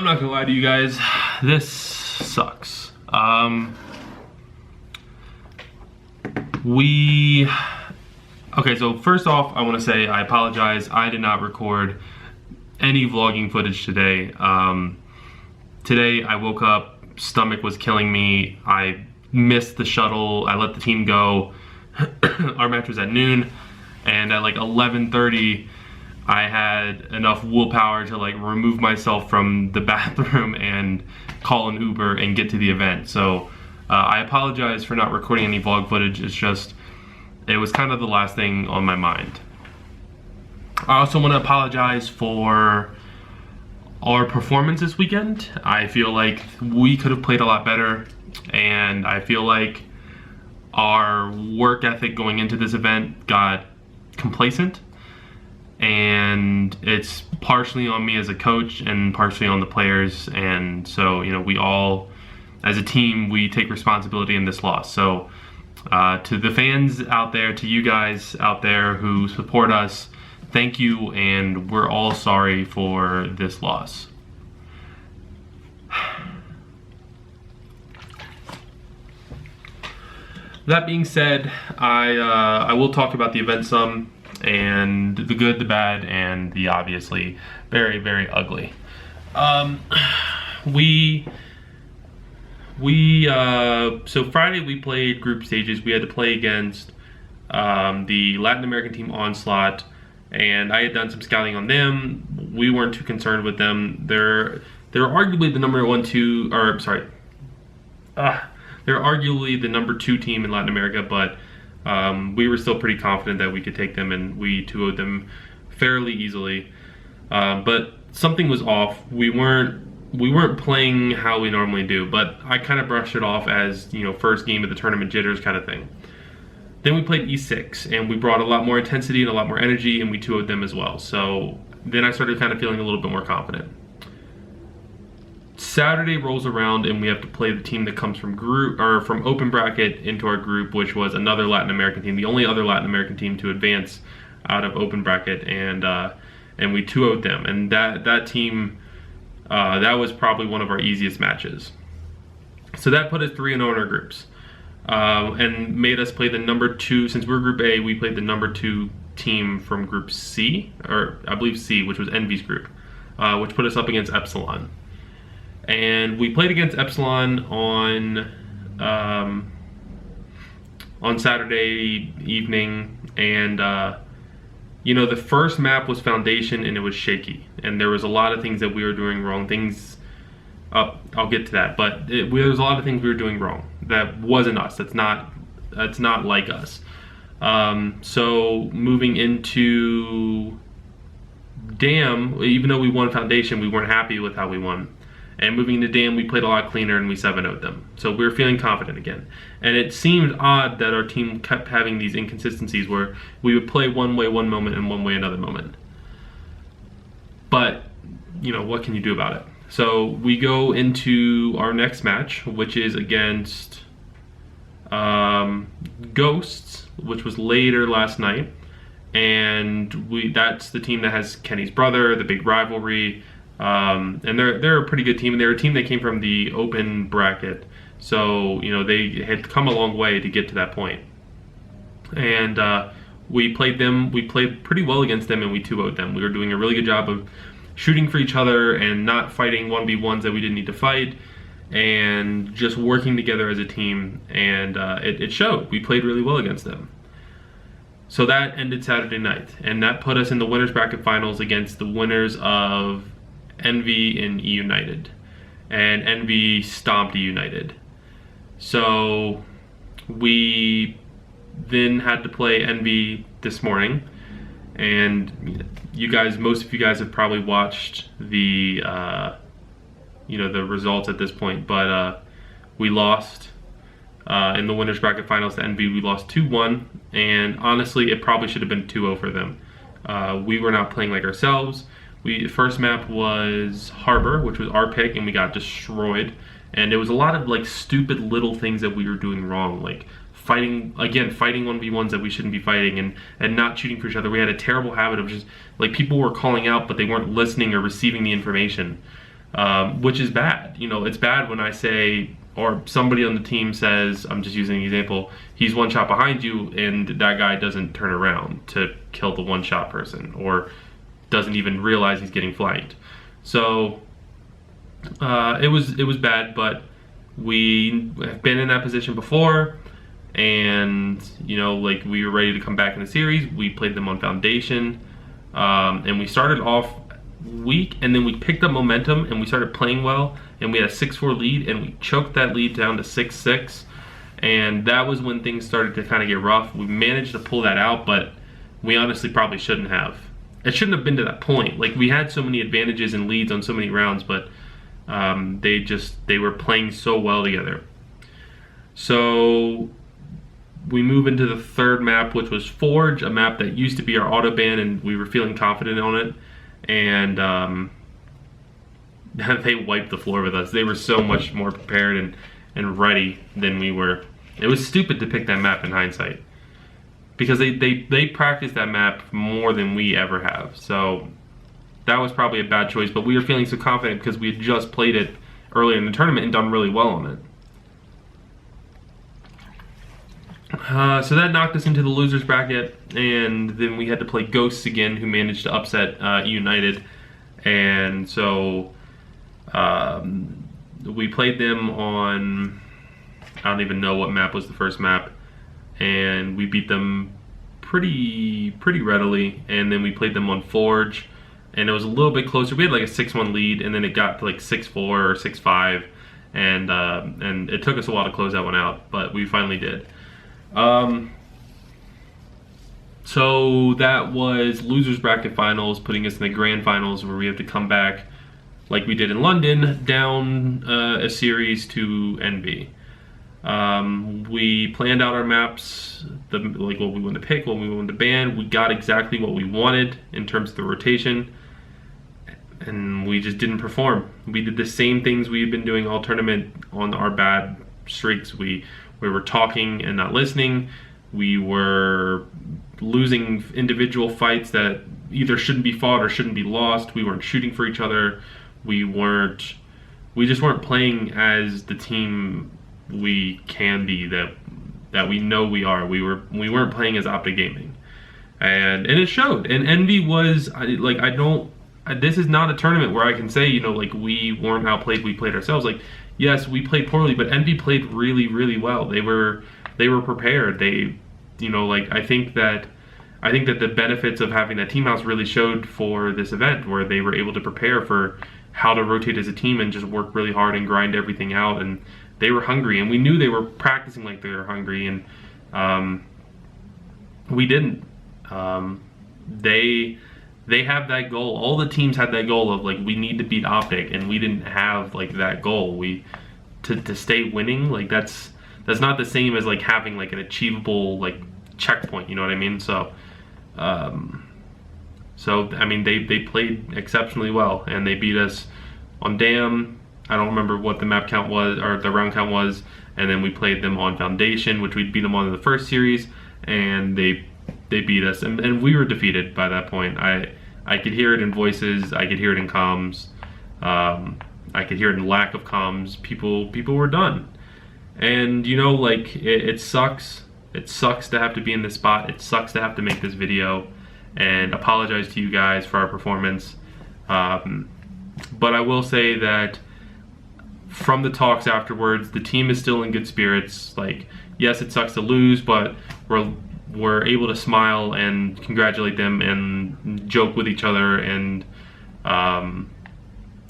I'm not gonna lie to you guys, this sucks. Okay, so first off, I want to say I apologize. I did not record any vlogging footage today. Today I woke up, stomach was killing me. I missed the shuttle. I let the team go. Our match was at noon, and at like 11:30, I had enough willpower to like remove myself from the bathroom and call an Uber and get to the event. So I apologize for not recording any vlog footage. It's just, it was kind of the last thing on my mind. I also want to apologize for our performance this weekend. I feel like we could have played a lot better, and I feel like our work ethic going into this event got complacent, and it's partially on me as a coach and partially on the players. And so, you know, we all as a team, we take responsibility in this loss. So to the fans out there, to you guys out there who support us, thank you, and we're all sorry for this loss. That being said, I will talk about the event some, and the good, the bad, and the obviously very, very ugly. So Friday we played group stages. We had to play against the Latin American team Onslaught, and I had done some scouting on them. We weren't too concerned with them. They're arguably the they're arguably the number 2 team in Latin America, but we were still pretty confident that we could take them, and we 2-0'd them fairly easily. But something was off. We weren't playing how we normally do, but I kind of brushed it off as, you know, first game of the tournament jitters kind of thing. Then we played E6, and we brought a lot more intensity and a lot more energy, and we 2-0'd them as well. So then I started kind of feeling a little bit more confident. Saturday rolls around, and we have to play the team that comes from from open bracket into our group, which was another Latin American team, the only other Latin American team to advance out of open bracket, and we 2-0'd them. And that team, that was probably one of our easiest matches. So that put us 3-0 in our groups, and made us play the number 2. Since we're Group A, we played the number 2 team from Group C, or I believe C, which was Envy's group, which put us up against Epsilon. And we played against Epsilon on Saturday evening, and you know, the first map was Foundation, and it was shaky, and there was a lot of things that we were doing wrong. I'll get to that, but there was a lot of things we were doing wrong that wasn't us. That's not like us. So moving into Dam, even though we won Foundation, we weren't happy with how we won. And moving into Dam, we played a lot cleaner, and we 7-0'd them. So we were feeling confident again. And it seemed odd that our team kept having these inconsistencies where we would play one way one moment and one way another moment. But, you know, what can you do about it? So we go into our next match, which is against Ghosts, which was later last night. And that's the team that has Kenny's brother, the big rivalry. And they're a pretty good team, and they're a team that came from the open bracket. So, you know, they had come a long way to get to that point. And we played them. We played pretty well against them, and we 2-0'd them. We were doing a really good job of shooting for each other and not fighting 1v1s that we didn't need to fight, and just working together as a team. And it showed. We played really well against them. So that ended Saturday night, and that put us in the winners bracket finals against the winners of Envy and E United, and Envy stomped E United. So we then had to play Envy this morning, and most of you guys have probably watched the you know, the results at this point, but we lost in the winners bracket finals to Envy. We lost 2-1, and honestly it probably should have been 2-0 for them. We were not playing like ourselves. First map was Harbor, which was our pick, and we got destroyed. And it was a lot of like stupid little things that we were doing wrong, like fighting 1v1s that we shouldn't be fighting, and not shooting for each other. We had a terrible habit of just like, people were calling out, but they weren't listening or receiving the information. which is bad. You know, it's bad when I say, or somebody on the team says, I'm just using an example, he's one shot behind you and that guy doesn't turn around to kill the one shot person, or doesn't even realize he's getting flanked. So it was bad, but we have been in that position before, and you know, like, we were ready to come back in the series. We played them on Foundation, and we started off weak, and then we picked up momentum and we started playing well, and we had a 6-4 lead, and we choked that lead down to 6-6, and that was when things started to kind of get rough. We managed to pull that out, but we honestly probably shouldn't have. It shouldn't have been to that point. Like, we had so many advantages and leads on so many rounds, but they were playing so well together. So we move into the third map, which was Forge, a map that used to be our auto ban, and we were feeling confident on it. And they wiped the floor with us. They were so much more prepared and ready than we were. It was stupid to pick that map in hindsight, because they practiced that map more than we ever have. So that was probably a bad choice, but we were feeling so confident because we had just played it earlier in the tournament and done really well on it. So that knocked us into the losers bracket, and then we had to play Ghosts again, who managed to upset United. And so we played them on, I don't even know what map was the first map, and we beat them pretty readily. And then we played them on Forge, and it was a little bit closer. We had like a 6-1 lead, and then it got to like 6-4 or 6-5, and it took us a while to close that one out, but we finally did. So that was losers bracket finals, putting us in the grand finals, where we have to come back like we did in London, down a series to NV. We planned out our maps, like what we wanted to pick, what we wanted to ban. We got exactly what we wanted in terms of the rotation, and we just didn't perform. We did the same things we had been doing all tournament on our bad streaks. We were talking and not listening. We were losing individual fights that either shouldn't be fought or shouldn't be lost. We weren't shooting for each other. We just weren't playing as the team we can be, that we know we are. We weren't playing as OpTic Gaming, and it showed. And Envy was this is not a tournament where I can say, you know, like, we weren't outplayed, we played ourselves. Like, yes, we played poorly, but Envy played really well. They were prepared. They, you know, like, I think that the benefits of having that team house really showed for this event, where they were able to prepare for how to rotate as a team and just work really hard and grind everything out. And they were hungry, and we knew they were practicing like they were hungry, and we didn't. They have that goal. All the teams had that goal of, like, we need to beat OpTic, and we didn't have, like, that goal. To stay winning, like, that's not the same as, like, having, like, an achievable, like, checkpoint, you know what I mean? So I mean, they played exceptionally well, and they beat us on Dam. I don't remember what the map count was, or the round count was, and then we played them on Foundation, which we beat them on in the first series, and they beat us, and we were defeated by that point. I could hear it in voices, I could hear it in comms, I could hear it in lack of comms. People were done. And, you know, like, it sucks. It sucks to have to be in this spot. It sucks to have to make this video and apologize to you guys for our performance. But I will say that from the talks afterwards, the team is still in good spirits. Like, yes, it sucks to lose, but we're able to smile and congratulate them and joke with each other and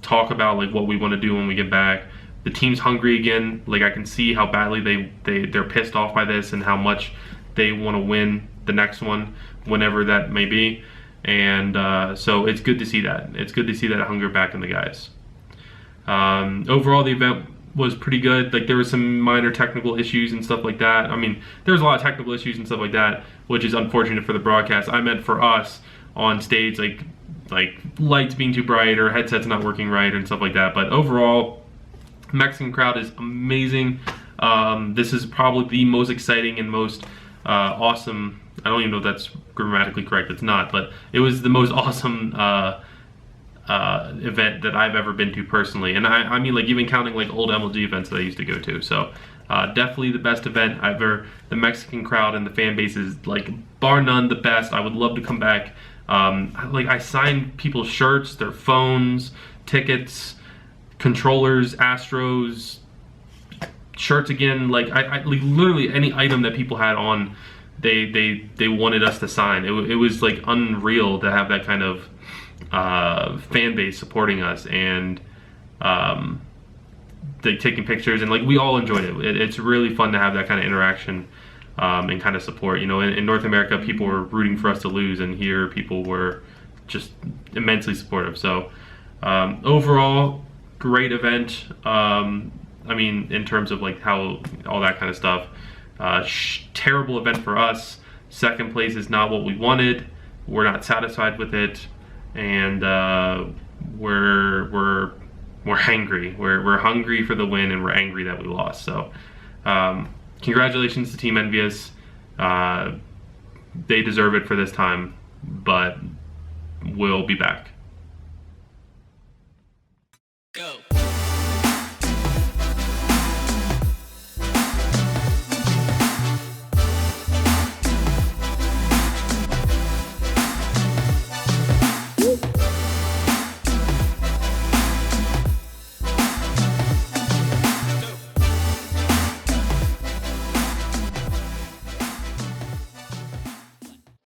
talk about, like, what we want to do when we get back. The team's hungry again. Like, I can see how badly they're pissed off by this and how much they want to win the next one, whenever that may be. And so it's good to see that. It's good to see that hunger back in the guys. Overall, the event was pretty good. Like, there were some minor technical issues and stuff like that. I mean, there was a lot of technical issues and stuff like that, which is unfortunate for the broadcast. I meant for us on stage, like lights being too bright or headsets not working right and stuff like that. But overall, Mexican crowd is amazing. This is probably the most exciting and most awesome, I don't even know if that's grammatically correct, it's not, but it was the most awesome event that I've ever been to personally, and I mean like even counting like old MLG events that I used to go to. So definitely the best event ever. The Mexican crowd and the fan base is like bar none the best. I would love to come back. Like I signed people's shirts, their phones, tickets, controllers, Astros shirts again. Like I like literally any item that people had on, they wanted us to sign. It was like unreal to have that kind of fan base supporting us, and they taking pictures, and like we all enjoyed it. It's really fun to have that kind of interaction and kind of support. You know, in North America, people were rooting for us to lose, and here people were just immensely supportive. So overall, great event. I mean, in terms of like how all that kind of stuff. Terrible event for us. Second place is not what we wanted. We're not satisfied with it, and we're hangry. We're hungry for the win, and we're angry that we lost. So, congratulations to Team Envious. They deserve it for this time, but we'll be back. Go.